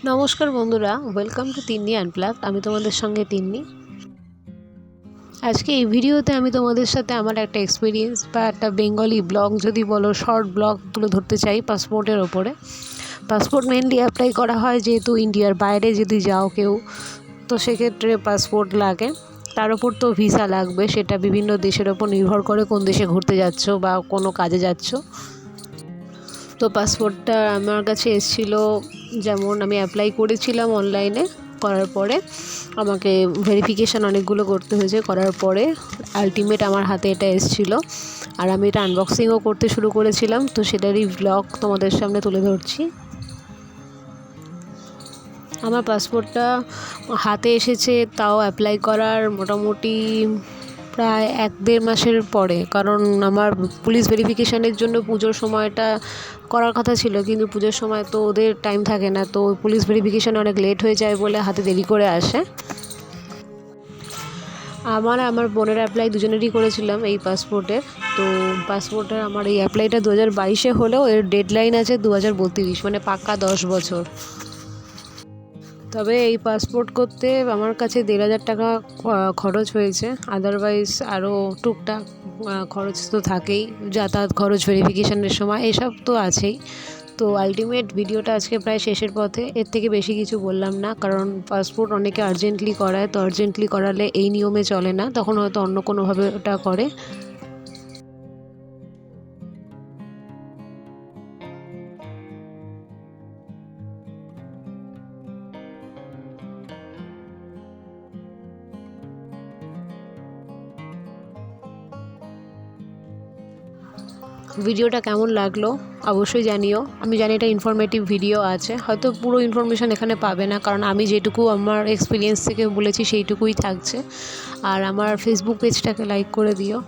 নমস্কার বন্ধুরা, welcome to Tinni unplugged. আমি তোমাদের সঙ্গে তিন্নি। আজকে এই ভিডিওতে আমি তোমাদের সাথে আমার একটা এক্সপিরিয়েন্স বা একটা বেঙ্গলি ব্লগ যদি বলো, শর্ট ব্লগগুলো ধরতে চাই পাসপোর্টের ওপরে। পাসপোর্ট মেনলি অ্যাপ্লাই করা হয় যেহেতু ইন্ডিয়ার বাইরে যদি যাও কেউ, তো সেক্ষেত্রে পাসপোর্ট লাগে। তার উপর তো ভিসা লাগবে, সেটা বিভিন্ন দেশের ওপর নির্ভর করে কোন দেশে ঘুরতে যাচ্ছ বা কোনো কাজে যাচ্ছ। তো পাসপোর্টটা আমার কাছে এসেছিলো, যেমন আমি অ্যাপ্লাই করেছিলাম অনলাইনে। করার পরে আমাকে ভেরিফিকেশান অনেকগুলো করতে হয়েছে, করার পরে আলটিমেট আমার হাতে এটা এসেছিলো। আর আমি এটা আনবক্সিংও করতে শুরু করেছিলাম, তো সেটারই ব্লগ তোমাদের সামনে তুলে ধরছি। আমার পাসপোর্টটা হাতে এসেছে তাও অ্যাপ্লাই করার মোটামুটি প্রায় 1-1.5 মাসের পরে, কারণ আমার পুলিশ ভেরিফিকেশানের জন্য পুজোর সময়টা করার কথা ছিল, কিন্তু পুজোর সময় তো ওদের টাইম থাকে না, তো পুলিশ ভেরিফিকেশান অনেক লেট হয়ে যায় বলে হাতে দেরি করে আসে। আমার বোনের অ্যাপ্লাই দুজনেরই করেছিলাম এই পাসপোর্টের। তো পাসপোর্টের আমার এই অ্যাপ্লাইটা 2022-এ হলেও এর ডেডলাইন আছে 2032, মানে পাক্কা 10 বছর। তবে এই পাসপোর্ট করতে আমার কাছে 1,500 টাকা খরচ হয়েছে। আদারওয়াইজ আরও টুকটাক খরচ তো থাকেই, যাতায়াত খরচ, ভেরিফিকেশানের সময়, এসব তো আছেই। তো আলটিমেট ভিডিওটা আজকে প্রায় শেষের পথে। এর থেকে বেশি কিছু বললাম না, কারণ পাসপোর্ট অনেকে আর্জেন্টলি করায়, তো আর্জেন্টলি করালে এই নিয়মে চলে না, তখন হয়তো অন্য কোনোভাবে ওটা করে। ভিডিওটা কেমন লাগলো অবশ্যই জানিও। আমি জানি এটা ইনফরমেটিভ ভিডিও আছে, হয়তো পুরো ইনফরমেশান এখানে পাবে না, কারণ আমি যেটুকু আমার এক্সপিরিয়েন্স থেকে বলেছি সেইটুকুই থাকছে। আর আমার ফেসবুক পেজটাকে লাইক করে দিও।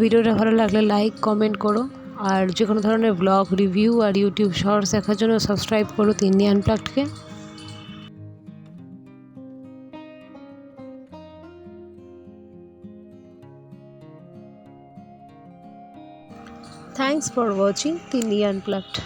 ভিডিওটা ভালো লাগলে লাইক কমেন্ট করো, আর যে কোনো ধরনের ব্লগ, রিভিউ আর ইউটিউব শর্টস দেখার জন্য সাবস্ক্রাইব করো Tinni আনপ্লাগডকে। Thanks for watching Tinni Unplugged.